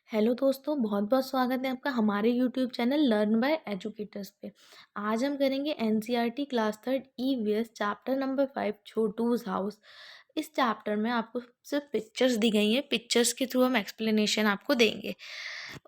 Hello दोस्तों, बहुत बहुत स्वागत है आपका हमारे YouTube channel learn by educators पे। आज हम करेंगे NCERT class third EVS chapter number 5 Chotu's house. इस चैप्टर में आपको सिर्फ पिक्चर्स दी गई हैं। पिक्चर्स के थ्रू हम एक्सप्लेनेशन आपको देंगे।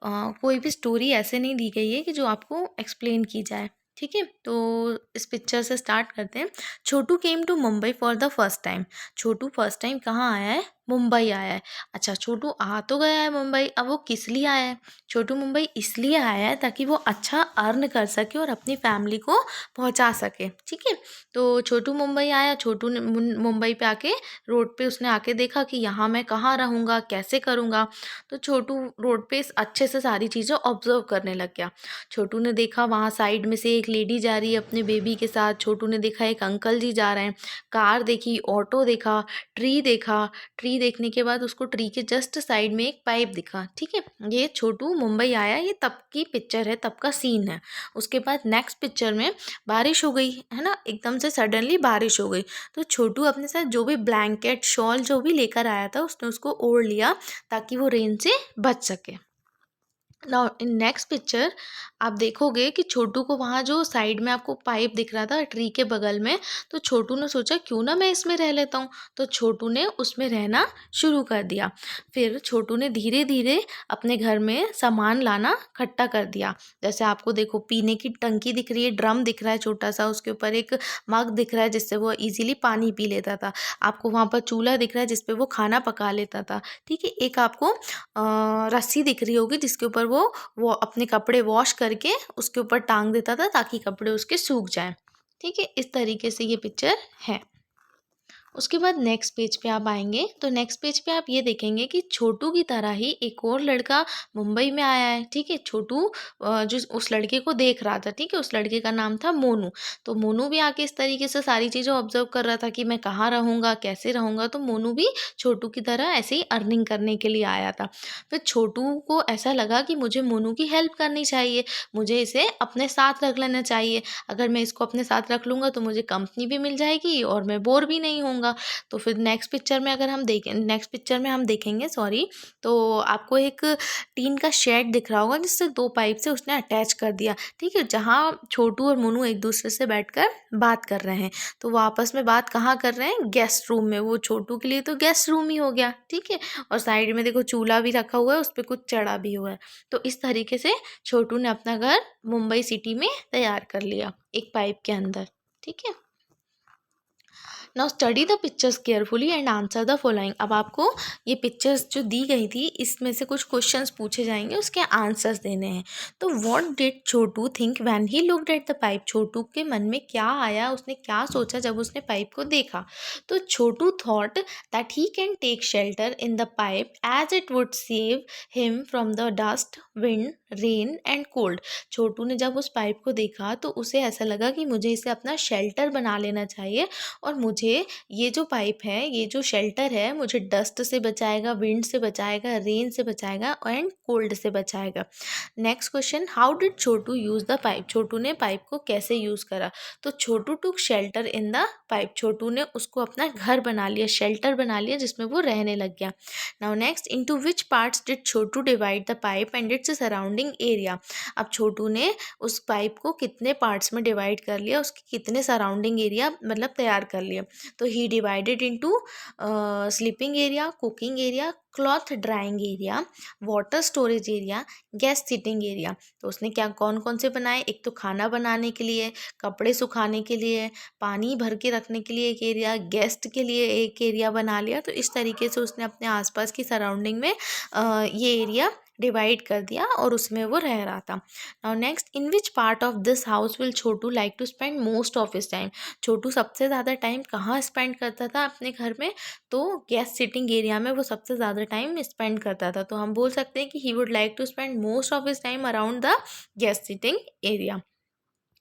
कोई भी स्टोरी ऐसे नहीं दी गई है कि जो आपको एक्सप्लेन की जाए। ठीक है, तो इस पिक्चर से स्टार्ट करते हैं। Chotu came to Mumbai for the first time. Chotu first time कहाँ आया है? मुंबई आया है। अच्छा, छोटू आ तो गया है मुंबई, अब वो किस लिए आया है? छोटू मुंबई इसलिए आया है ताकि वो अच्छा अर्न कर सके और अपनी फैमिली को पहुंचा सके। ठीक है, तो छोटू मुंबई आया। छोटू ने मुंबई पे आके रोड पे उसने आके देखा कि यहाँ मैं कहाँ रहूँगा, कैसे करूँगा। तो छोटू रोड पे अच्छे से सारी चीज़ें ऑब्जर्व करने लग गया। छोटू ने देखा वहाँ साइड में से एक लेडी जा रही है अपने बेबी के साथ। छोटू ने देखा एक अंकल जी जा रहे हैं। कार देखी, ऑटो देखा, ट्री देखा। ट्री देखने के बाद उसको ट्री के जस्ट साइड में एक पाइप दिखा। ठीक है, ये छोटू मुंबई आया, ये तब की पिक्चर है, तब का सीन है। उसके बाद नेक्स्ट पिक्चर में बारिश हो गई है ना, एकदम से सडनली बारिश हो गई। तो छोटू अपने साथ जो भी ब्लैंकेट शॉल जो भी लेकर आया था उसने उसको ओढ़ लिया ताकि वो रेन से बच सके। नाउ इन नेक्स्ट पिक्चर आप देखोगे कि छोटू को वहाँ जो साइड में आपको पाइप दिख रहा था ट्री के बगल में, तो छोटू ने सोचा क्यों ना मैं इसमें रह लेता हूँ। तो छोटू ने उसमें रहना शुरू कर दिया। फिर छोटू ने धीरे धीरे अपने घर में सामान लाना इकट्ठा कर दिया। जैसे आपको देखो पीने की टंकी दिख रही है, ड्रम दिख रहा है छोटा सा, उसके ऊपर एक मग दिख रहा है जिससे वो इजीली पानी पी लेता था। आपको वहाँ पर चूल्हा दिख रहा है जिसपे वो खाना पका लेता था। ठीक है, एक आपको रस्सी दिख रही होगी जिसके ऊपर वो अपने कपड़े वॉश करके उसके ऊपर टांग देता था ताकि कपड़े उसके सूख जाएं। ठीक है, इस तरीके से ये पिक्चर है। उसके बाद नेक्स्ट पेज पे आप आएंगे तो नेक्स्ट पेज पे आप ये देखेंगे कि छोटू की तरह ही एक और लड़का मुंबई में आया है। ठीक है, छोटू जो उस लड़के को देख रहा था, ठीक है, उस लड़के का नाम था मोनू। तो मोनू भी आके इस तरीके से सारी चीज़ें ऑब्जर्व कर रहा था कि मैं कहाँ रहूँगा, कैसे रहूँगा। तो मोनू भी छोटू की तरह ऐसे ही अर्निंग करने के लिए आया था। फिर छोटू को ऐसा लगा कि मुझे मोनू की हेल्प करनी चाहिए, मुझे इसे अपने साथ रख लेना चाहिए। अगर मैं इसको अपने साथ रख लूँगा तो मुझे कंपनी भी मिल जाएगी और मैं बोर भी नहीं होऊंगा। तो फिर नेक्स्ट पिक्चर में अगर हम देखें, नेक्स्ट पिक्चर में हम देखेंगे सॉरी, तो आपको एक टीन का शेड दिख रहा होगा जिससे दो पाइप से उसने अटैच कर दिया। ठीक है, जहाँ छोटू और मोनू एक दूसरे से बैठकर बात कर रहे हैं। तो वो आपस में बात कहाँ कर रहे हैं? गेस्ट रूम में। वो छोटू के लिए तो गेस्ट रूम ही हो गया। ठीक है, और साइड में देखो चूल्हा भी रखा हुआ है, उस पर कुछ चढ़ा भी हुआ है। तो इस तरीके से छोटू ने अपना घर मुंबई सिटी में तैयार कर लिया एक पाइप के अंदर। ठीक है, now study the pictures carefully and answer the following. अब आपको ये पिक्चर्स जो दी गई थी इसमें से कुछ क्वेश्चंस पूछे जाएंगे, उसके आंसर्स देने हैं। तो what did Chotu think when he looked at the pipe. Chotu के मन में क्या आया, उसने क्या सोचा जब उसने पाइप को देखा? तो Chotu thought that he can take shelter in the pipe as it would save him from the dust, wind, rain and cold. Chotu ने जब उस पाइप को देखा तो उसे ऐसा लगा कि मुझे इसे अपना शेल्टर बना लेना चाहिए और मुझे ये जो पाइप है, ये जो शेल्टर है, मुझे डस्ट से बचाएगा, विंड से बचाएगा, रेन से बचाएगा एंड कोल्ड से बचाएगा। Next question, how did Chotu use the pipe. Chotu ने पाइप को कैसे यूज़ करा? तो Chotu took shelter in the pipe. Chotu ने उसको अपना घर बना लिया, शेल्टर बना लिया जिसमें वो रहने लग गया। Now next, into which parts did Chhotu divide the pipe and its surrounding area. अब छोटू ने उस पाइप को कितने पार्ट्स में डिवाइड कर लिया, उसके कितने सराउंडिंग एरिया मतलब तैयार कर लिया। तो he divided into sleeping area, cooking area, cloth drying area, water storage area, guest sitting area. तो उसने क्या कौन कौन से बनाए? एक तो खाना बनाने के लिए, कपड़े सुखाने के लिए, पानी भर के रखने के लिए एक एरिया, गेस्ट के लिए एक एरिया बना लिया। तो इस तरीके से उसने अपने आसपास की सराउंडिंग में ये एरिया डिवाइड कर दिया और उसमें वो रह रहा था। Now next, in which part of this house will Chotu like to spend most of his time. Chotu सबसे ज़्यादा टाइम कहाँ स्पेंड करता था अपने घर में? तो गेस्ट सिटिंग एरिया में वो सबसे ज़्यादा टाइम स्पेंड करता था। तो हम बोल सकते हैं कि he would like to spend most of his time around the guest sitting area.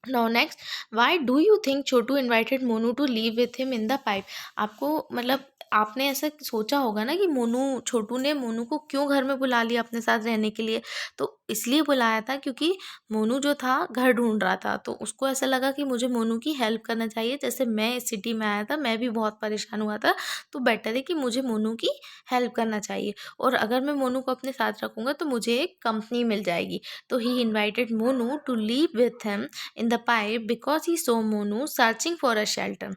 Now next, why do you think Chhotu invited Monu to leave with him in the pipe. आपको मतलब आपने ऐसा सोचा होगा ना कि छोटू ने मोनू को क्यों घर में बुला लिया अपने साथ रहने के लिए। तो इसलिए बुलाया था क्योंकि मोनू जो था घर ढूंढ रहा था, तो उसको ऐसा लगा कि मुझे मोनू की हेल्प करना चाहिए। जैसे मैं इस सिटी में आया था, मैं भी बहुत परेशान हुआ था, तो बेटर है कि मुझे मोनू की हेल्प करना चाहिए, और अगर मैं मोनू को अपने साथ रखूँगा तो मुझे एक कंपनी मिल जाएगी। तो he invited Monu to live with him in the pipe because he saw Monu searching for a shelter.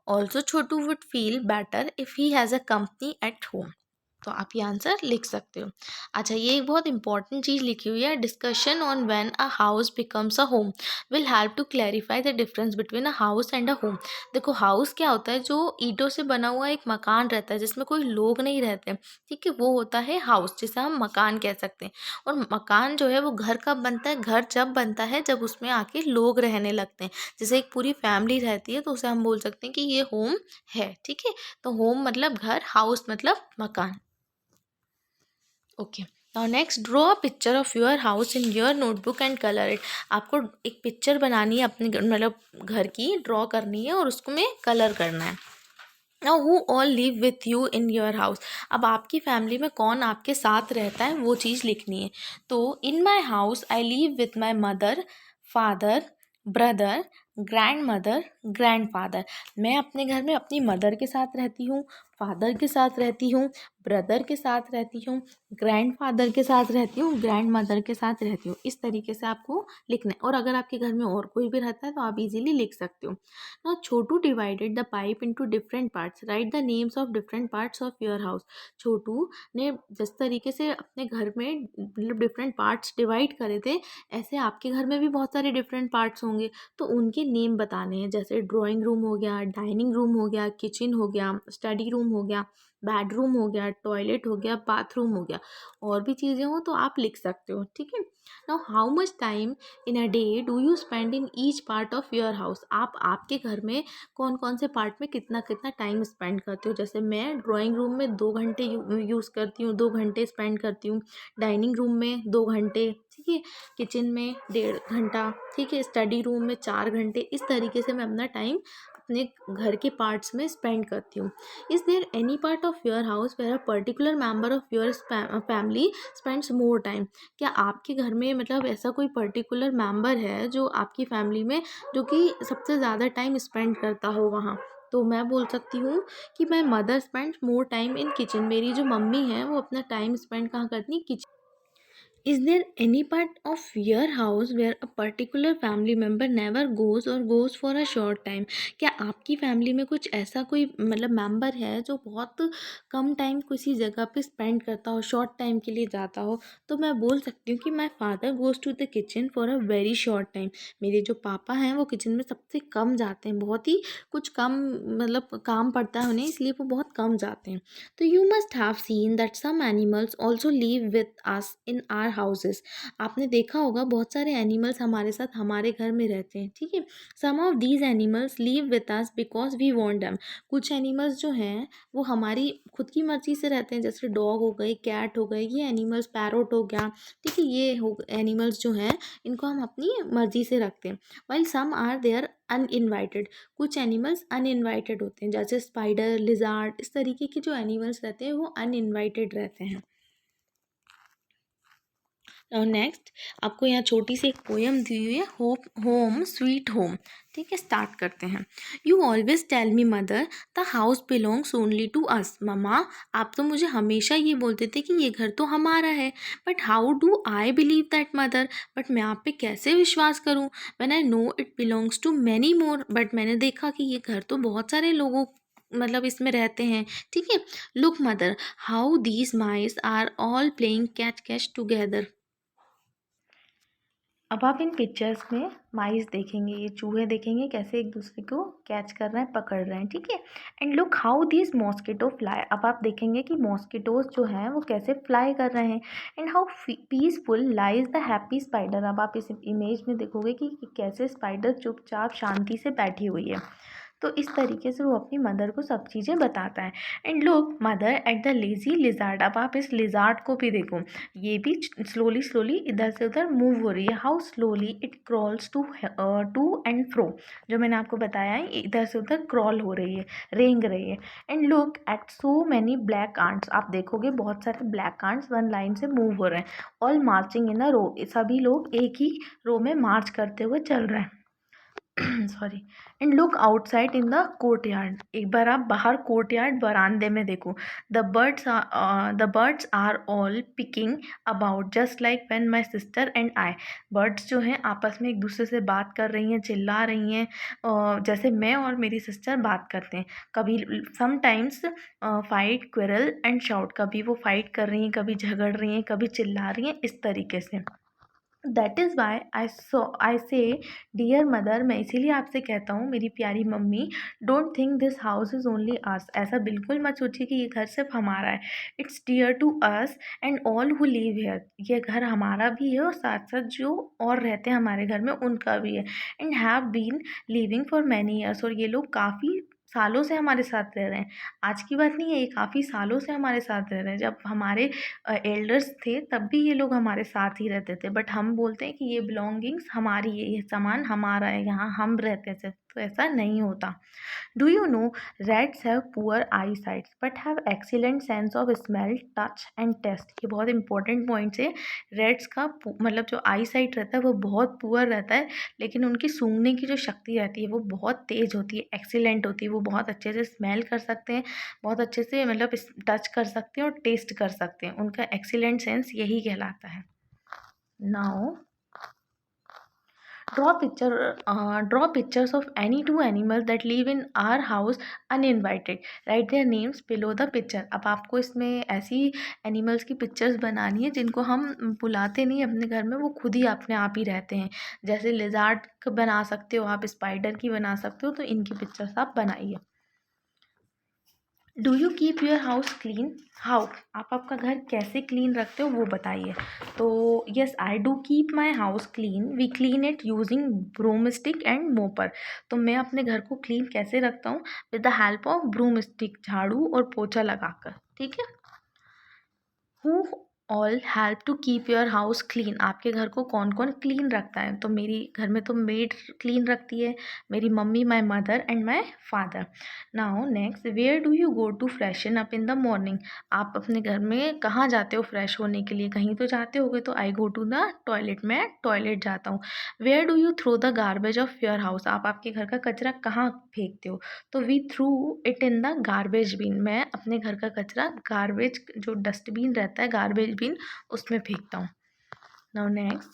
Also, Chotu would feel better if he has a company at home. तो आप ये आंसर लिख सकते हो। अच्छा, ये एक बहुत इंपॉर्टेंट चीज़ लिखी हुई है, discussion on when a house becomes a home will help to clarify the difference between a house and a home. देखो, हाउस क्या होता है? जो ईंटों से बना हुआ एक मकान रहता है जिसमें कोई लोग नहीं रहते, ठीक है, वो होता है हाउस, जिसे हम मकान कह सकते हैं। और मकान जो है वो घर कब बनता है? घर जब बनता है जब उसमें आके लोग रहने लगते हैं। जैसे एक पूरी फैमिली रहती है तो उसे हम बोल सकते हैं कि ये होम है, ठीक है। तो होम मतलब घर, हाउस मतलब मकान। Okay, now next, draw a picture of your house in your notebook and colour it. आपको एक पिक्चर बनानी है अपने मतलब घर की, ड्रॉ करनी है और उसको में कलर करना है। Now who all live with you in your house. अब आपकी फैमिली में कौन आपके साथ रहता है वो चीज़ लिखनी है। तो in my house I live with my mother, father, brother, grandmother, grandfather. मैं अपने घर में अपनी मदर के साथ रहती हूँ, फादर के साथ रहती हूँ, ब्रदर के साथ रहती हूँ, ग्रैंड फादर के साथ रहती हूँ, ग्रैंड मदर के साथ रहती हूँ। इस तरीके से आपको लिखना है, और अगर आपके घर में और कोई भी रहता है तो आप इजीली लिख सकते हो। Now, Chhotu divided the pipe into different parts. Write the names of different parts of your house. छोटू ने जिस तरीके से अपने घर में मतलब डिफरेंट पार्ट्स डिवाइड करे थे, ऐसे आपके घर में भी बहुत सारे डिफरेंट पार्ट्स होंगे, तो उनके नेम बताने हैं। जैसे ड्राइंग रूम हो गया, डाइनिंग रूम हो गया, किचन हो गया, स्टडी रूम हो गया, बेडरूम हो गया, टॉयलेट हो गया, बाथरूम हो गया। और भी चीज़ें हो तो आप लिख सकते हो, ठीक है। Now how much time in a day do you spend in each part of your house. आप आपके घर में कौन कौन से पार्ट में कितना कितना टाइम स्पेंड करते हो। जैसे मैं ड्राइंग रूम में 2 घंटे यूज़ करती हूँ, 2 घंटे स्पेंड करती हूँ, डाइनिंग रूम में 2 घंटे, ठीक है, किचन में 1.5 घंटा, ठीक है, स्टडी रूम में 4 घंटे। इस तरीके से मैं अपना टाइम अपने घर के पार्ट्स में स्पेंड करती हूँ। Is there any part of your house where a particular member of your family spends more time. क्या आपके घर में मतलब ऐसा कोई पर्टिकुलर मेंबर है जो आपकी फैमिली में, जो कि सबसे ज़्यादा टाइम स्पेंड करता हो वहाँ। तो मैं बोल सकती हूँ कि मैं mother spend more time in kitchen. मेरी जो मम्मी है वो अपना टाइम स्पेंड कहाँ करती है? Kitchen. Is there any part of your house where a particular family member never goes or goes for a short time? क्या आपकी फैमिली में कुछ ऐसा कोई मतलब मेंबर है जो बहुत कम टाइम किसी जगह पे स्पेंड करता हो, शॉर्ट टाइम के लिए जाता हो? तो मैं बोल सकती हूँ कि my father goes to the kitchen for a very short time. मेरे जो पापा हैं वो किचन में सबसे कम जाते हैं, बहुत ही कुछ कम मतलब काम पड़ता है उन्हें, इसलिए वो बहुत कम जाते हैं। तो you must have seen that some animals also live with us in our houses. आपने देखा होगा बहुत सारे एनिमल्स हमारे साथ हमारे घर में रहते हैं, ठीक है। Some of these animals live with us because we want them. कुछ एनिमल्स जो हैं वो हमारी खुद की मर्जी से रहते हैं, जैसे डॉग हो गए, कैट हो गए, ये एनिमल्स, पैरोट हो गया, ठीक है, ये हो एनिमल्स जो हैं इनको हम अपनी मर्जी से रखते हैं। While some are there uninvited. कुछ एनिमल्स अनइनवाइटेड होते हैं, जैसे स्पाइडर, लिजार्ड, इस तरीके के जो एनिमल्स रहते हैं वो अनइनवाइटेड रहते हैं। और नेक्स्ट, आपको यहाँ छोटी सी एक पोयम दी हुई है, होप होम स्वीट होम, ठीक है। स्टार्ट करते हैं। You always tell me mother the house belongs only to us. ममा, आप तो मुझे हमेशा ये बोलते थे कि ये घर तो हमारा है। But how do I believe that mother. But मैं आप पे कैसे विश्वास करूँ। When I know it belongs to many more. But मैंने देखा कि ये घर तो बहुत सारे लोगों मतलब इसमें रहते हैं, ठीक है। Look mother, how these mice are all playing catch catch together. अब आप इन पिक्चर्स में माइस देखेंगे, ये चूहे देखेंगे कैसे एक दूसरे को कैच कर रहे हैं, पकड़ रहे हैं, ठीक है। And look how this mosquito fly. अब आप देखेंगे कि मॉस्किटोज जो हैं वो कैसे फ्लाई कर रहे हैं। And how peaceful lies the happy spider. अब आप इस इमेज में देखोगे कि कैसे स्पाइडर चुपचाप शांति से बैठी हुई है। तो इस तरीके से वो अपनी मदर को सब चीज़ें बताता है। And look mother at the lazy lizard. अब आप इस लिज़ार्ड को भी देखो, ये भी स्लोली स्लोली इधर से उधर मूव हो रही है। How slowly it crawls to and fro. जो मैंने आपको बताया है, इधर से उधर क्रॉल हो रही है, रेंग रही है। And look at so many black ants. आप देखोगे बहुत सारे ब्लैक आंट्स वन लाइन से मूव हो रहे हैं। All marching in a row. सभी लोग एक ही रो में मार्च करते हुए चल रहे हैं। Sorry. And look outside in the courtyard. एक बार आप बाहर कोर्टयार्ड बरामदे में देखो। The birds are all picking about just like when my sister and I. Birds जो हैं आपस में एक दूसरे से बात कर रही हैं, चिल्ला रही हैं, जैसे मैं और मेरी सिस्टर बात करते हैं। कभी sometimes fight Quirrell and shout. कभी वो फाइट कर रही हैं, कभी झगड़ रही हैं, कभी चिल्ला रही हैं, इस तरीके से। दैट इज़ वाई आई से डियर मदर। मैं इसीलिए आपसे कहता हूँ मेरी प्यारी mummy, don't think this house is only us. ऐसा बिल्कुल मत सोचिए कि ये घर सिर्फ हमारा है। It's dear to us and all who live here. ये घर हमारा भी है और साथ साथ जो और रहते हैं हमारे घर में उनका भी है। And have been living for many years. और ये लोग काफ़ी सालों से हमारे साथ रह रहे हैं। आज की बात नहीं है, ये काफ़ी सालों से हमारे साथ रह रहे हैं। जब हमारे एल्डर्स थे तब भी ये लोग हमारे साथ ही रहते थे, बट हम बोलते हैं कि ये बिलोंगिंग्स हमारी है, ये सामान हमारा है, यहाँ हम रहते थे। तो ऐसा नहीं होता। Do you know rats have poor eye sights but have excellent sense of smell, touch and taste. ये बहुत इंपॉर्टेंट पॉइंट्स है। रेट्स का मतलब जो आई साइट रहता है वो बहुत पुअर रहता है, लेकिन उनकी सूंघने की जो शक्ति रहती है वो बहुत तेज़ होती है, एक्सीलेंट होती है। वो बहुत अच्छे से स्मेल कर सकते हैं, बहुत अच्छे से मतलब टच कर सकते हैं और टेस्ट कर सकते हैं। उनका एक्सीलेंट सेंस यही कहलाता है। Now draw pictures of any two animals that live in our house uninvited. Write their names below the picture. अब आपको इसमें ऐसी एनिमल्स की पिक्चर्स बनानी है जिनको हम बुलाते नहीं अपने घर में, वो खुद ही अपने आप ही रहते हैं। जैसे लिजार्ड बना सकते हो आप, स्पाइडर की बना सकते हो, तो इनकी पिक्चर्स आप बनाइए। Do you keep your house clean. How, आप आपका घर कैसे क्लीन रखते हो वो बताइए। तो yes, I do keep my house clean. We clean it using broomstick and mopper. तो मैं अपने घर को क्लीन कैसे रखता हूँ, with the help of broomstick, झाड़ू और पोछा लगाकर। ठीक है। Who all help to keep your house clean. आपके घर को कौन कौन क्लीन रखता है। तो मेरी घर में तो मेड क्लीन रखती है, मेरी mummy, my mother and my father. Now next, where do you go to freshen up in the morning. आप अपने घर में कहाँ जाते हो फ्रेश होने के लिए, कहीं तो जाते होगे। तो I go to the toilet, मैं टॉयलेट जाता हूँ। Where do you throw the garbage of your house. आप आपके घर का कचरा कहाँ फेंकते हो। तो we throw it in the garbage bin. मैं अपने घर का कचरा गार्बेज जो डस्टबिन रहता है, गार्बेज बिन, उसमें फेंकता हूँ। Now next,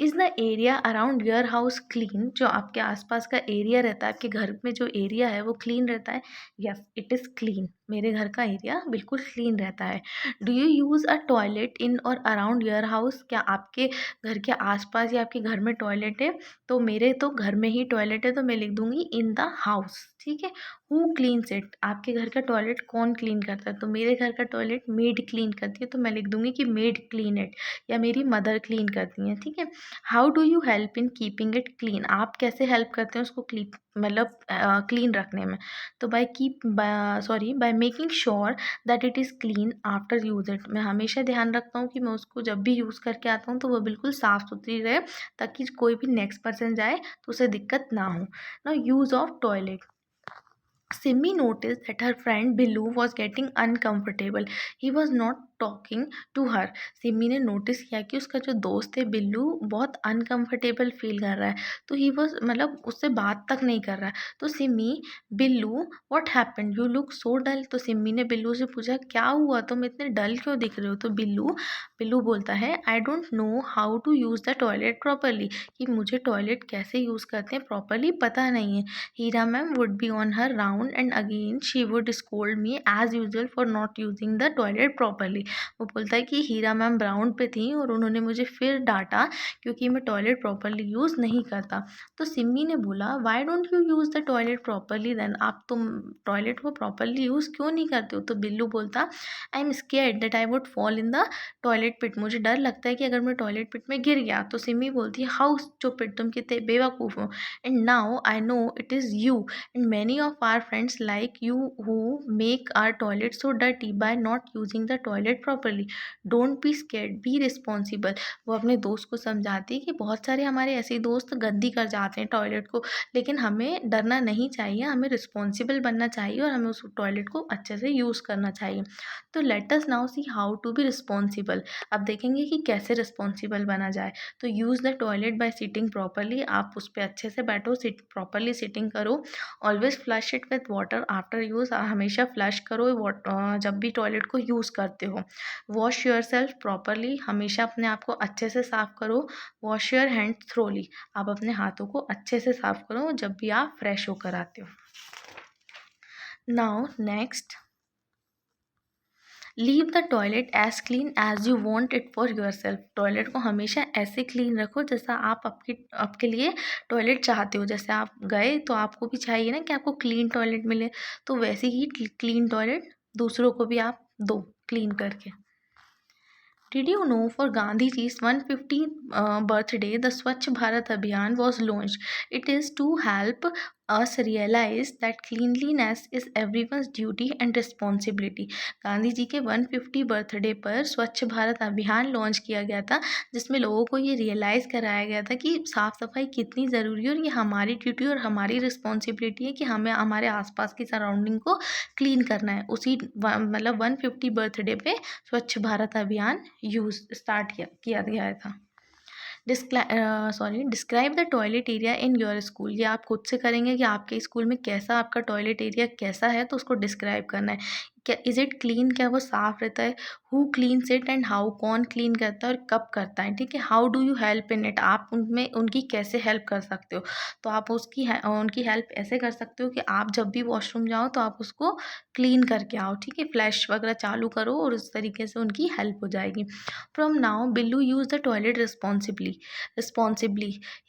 is the area around your house clean. जो आपके आसपास का एरिया रहता है, आपके घर में जो एरिया है वो क्लीन रहता है। Yes, it is clean. मेरे घर का एरिया बिल्कुल क्लीन रहता है। Do you use a toilet in और अराउंड योर हाउस। क्या आपके घर के आसपास या आपके घर में टॉयलेट है। तो मेरे तो घर में ही टॉयलेट है, तो मैं लिख दूँगी इन द हाउस। ठीक है। Who cleans it. आपके घर का टॉयलेट कौन क्लीन करता है। तो मेरे घर का टॉयलेट मेड क्लीन करती है, तो मैं लिख दूँगी कि मेड क्लीन इट, या मेरी मदर क्लीन करती हैं। ठीक है। How do you help in keeping it clean. आप कैसे हेल्प करते हैं उसको क्लीन, मतलब क्लीन रखने में। तो by making sure that it is clean after use it. मैं हमेशा ध्यान रखता हूँ कि मैं उसको जब भी यूज़ करके आता हूँ तो वो बिल्कुल साफ़ सुथरी रहे, ताकि कोई भी नेक्स्ट पर्सन जाए तो उसे दिक्कत ना हो। ना use of toilet. Simi noticed that her friend Billu was getting uncomfortable. He was not talking to her. Simi ने नोटिस किया कि उसका जो दोस्त है बिल्लू बहुत अनकंफर्टेबल फील कर रहा है, तो ही वॉज मतलब उससे बात तक नहीं कर रहा है। तो Simi, Billu what happened, you look so dull. तो सिमी ने बिल्लू से पूछा क्या हुआ, तुम इतने डल क्यों दिख रहे हो। तो बिल्लू बिल्लू बोलता है I don't know how to use the toilet properly, कि मुझे टॉयलेट कैसे यूज़ करते हैं प्रॉपरली पता नहीं है। Heera ma'am would be on her round and again she would scold me as usual for not using the toilet properly. वो बोलता है कि हीरा मैम ग्राउंड पे थी और उन्होंने मुझे फिर डांटा क्योंकि मैं टॉयलेट प्रॉपरली यूज़ नहीं करता। तो सिमी ने बोला, why don't you use the toilet properly then, आप तुम टॉयलेट को प्रॉपरली यूज़ क्यों नहीं करते हो? तो बिल्लू बोलता, I am scared that I would fall in the toilet pit, मुझे डर लगता है कि अगर मैं टॉयलेट पिट में गिर गया। तो सिमी बोलती है, हाउ स्टूपिड, तुम कितने बेवकूफ़ हो, and now I know it is you and many of our friends like you who make our toilet so dirty by not using the toilet properly. Don't be scared, be responsible. वो अपने दोस्त को समझाती है कि बहुत सारे हमारे ऐसे दोस्त गंदी कर जाते हैं टॉयलेट को, लेकिन हमें डरना नहीं चाहिए, हमें रिस्पॉन्सिबल बनना चाहिए और हमें उस टॉयलेट को अच्छे से यूज़ करना चाहिए। तो let us now see how to be responsible. अब देखेंगे कि कैसे रिस्पॉन्सिबल बना जाए। तो use the toilet by sitting properly, आप उस पर अच्छे से बैठो, सिट प्रॉपरली सिटिंग करो। Always flush it with water after use, हमेशा फ्लश करो जब भी टॉयलेट को यूज़ करते हो। वॉश योर सेल्फ प्रॉपरली, हमेशा अपने आप को अच्छे से साफ़ करो। वॉश योर हैंड थ्रोली, आप अपने हाथों को अच्छे से साफ़ करो जब भी आप फ्रेश होकर आते हो। Now next, leave the toilet as clean as you want it for yourself, toilet को हमेशा ऐसे क्लीन रखो जैसा आप आपके लिए टॉयलेट चाहते हो। जैसे आप गए तो आपको भी चाहिए ना कि आपको क्लीन टॉयलेट मिले, तो वैसे ही क्लीन टॉयलेट दूसरों को भी आप दो क्लीन करके। Did you know for Gandhiji's 150th birthday, the Swachh Bharat Abhiyan was launched? It is to help us realize that cleanliness is everyone's duty and responsibility. Gandhi ji के 150 बर्थडे पर स्वच्छ भारत अभियान लॉन्च किया गया था, जिसमें लोगों को ये रियलाइज़ कराया गया था कि साफ़ सफाई कितनी ज़रूरी है और ये हमारी ड्यूटी और हमारी रिस्पॉन्सिबिलिटी है कि हमें हमारे आसपास की सराउंडिंग को क्लीन करना है। उसी मतलब 150 बर्थडे पे स्वच्छ भारत अभियान स्टार्ट किया गया था। Describe the toilet area in your school, ये आप खुद से करेंगे कि आपके स्कूल में कैसा आपका टॉयलेट एरिया कैसा है, तो उसको डिस्क्राइब करना है। क्या इज़ इट क्लीन, क्या वो साफ़ रहता है? Who cleans it and how, कौन क्लीन करता है और कब करता है, ठीक है। How do you help in it, आप उनमें उनकी कैसे हेल्प कर सकते हो? तो आप उनकी हेल्प ऐसे कर सकते हो कि आप जब भी वॉशरूम जाओ तो आप उसको क्लीन करके आओ, ठीक है। फ्लैश वगैरह चालू करो और उस तरीके से उनकी हेल्प हो जाएगी। From now Billu use the toilet responsibly,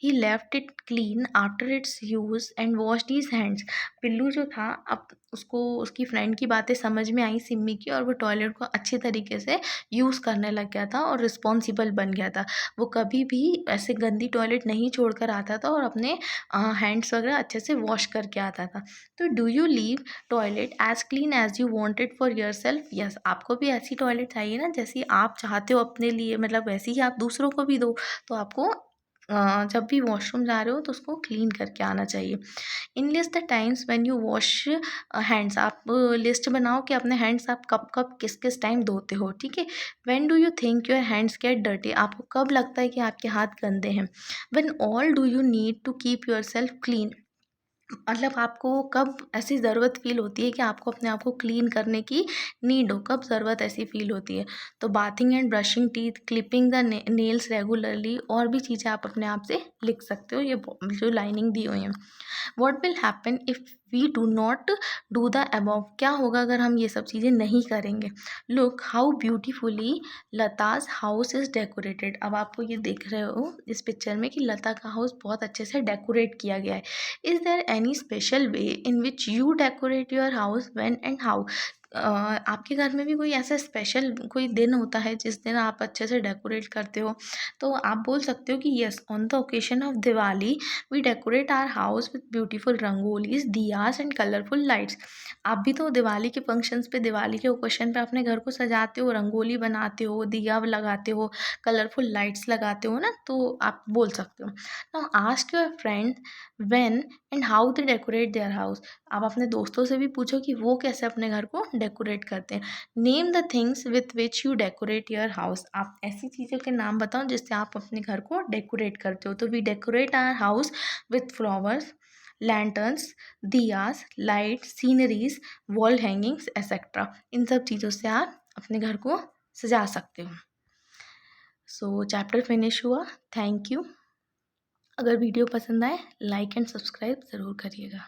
he left it clean after it's use and washed his hands. Billu जो था, अब उसको उसकी फ्रेंड की बातें समझ में आई सिम्मी की, और वो टॉयलेट को अच्छी तरीके से यूज़ करने लग गया था और रिस्पॉन्सिबल बन गया था। वो कभी भी ऐसे गंदी टॉयलेट नहीं छोड़ कर आता था और अपने हैंड्स वगैरह अच्छे से वॉश करके आता था। तो do you leave toilet as clean as you want it for yourself? Yes, आपको भी ऐसी टॉयलेट चाहिए ना जैसी आप चाहते हो अपने लिए, मतलब वैसी ही आप दूसरों को भी दो। तो आपको जब भी वॉशरूम जा रहे हो तो उसको क्लीन करके आना चाहिए। In list the times when you wash hands, आप लिस्ट बनाओ कि अपने हैंड्स आप कब कब किस किस टाइम धोते हो, ठीक है। When do you think your hands get dirty, आपको कब लगता है कि आपके हाथ गंदे हैं। When all do you need to keep yourself clean, मतलब आपको कब ऐसी ज़रूरत फ़ील होती है कि आपको अपने आप को क्लीन करने की नीड हो, कब ज़रूरत ऐसी फ़ील होती है। तो bathing and brushing teeth, clipping the nails regularly, और भी चीज़ें आप अपने आप से लिख सकते हो, ये जो लाइनिंग दी हुई हैं। What will happen if we do not do the above, क्या होगा अगर हम ये सब चीज़ें नहीं करेंगे। लुक हाउ ब्यूटीफुली लताज हाउस इज़ डेकोरेटेड, अब आपको ये देख रहे हो इस पिक्चर में कि लता का हाउस बहुत अच्छे से डेकोरेट किया गया है। Is there any special way in which you decorate your house, when and how, आपके घर में भी कोई ऐसा स्पेशल कोई दिन होता है जिस दिन आप अच्छे से डेकोरेट करते हो? तो आप बोल सकते हो कि yes, on the occasion of Diwali we decorate our house with beautiful rangolis, diyas and colourful lights. आप भी तो दिवाली के फंक्शंस पे, दिवाली के ओकेशन पे अपने घर को सजाते हो, रंगोली बनाते हो, दिया लगाते हो, कलरफुल लाइट्स लगाते हो ना, तो आप बोल सकते हो। Now ask your friend when and how they decorate their house, आप अपने दोस्तों से भी पूछो कि वो कैसे अपने घर को डेकोरेट करते हैं। Name the things with which you decorate your house, आप ऐसी चीज़ों के नाम बताओ जिससे आप अपने घर को डेकोरेट करते हो। तो we decorate our house with flowers, lanterns, diyas, light, sceneries, wall hangings etcetera, इन सब चीज़ों से आप अपने घर को सजा सकते हो। सो चैप्टर फिनिश हुआ। Thank you. अगर वीडियो पसंद आए लाइक एंड सब्सक्राइब ज़रूर करिएगा।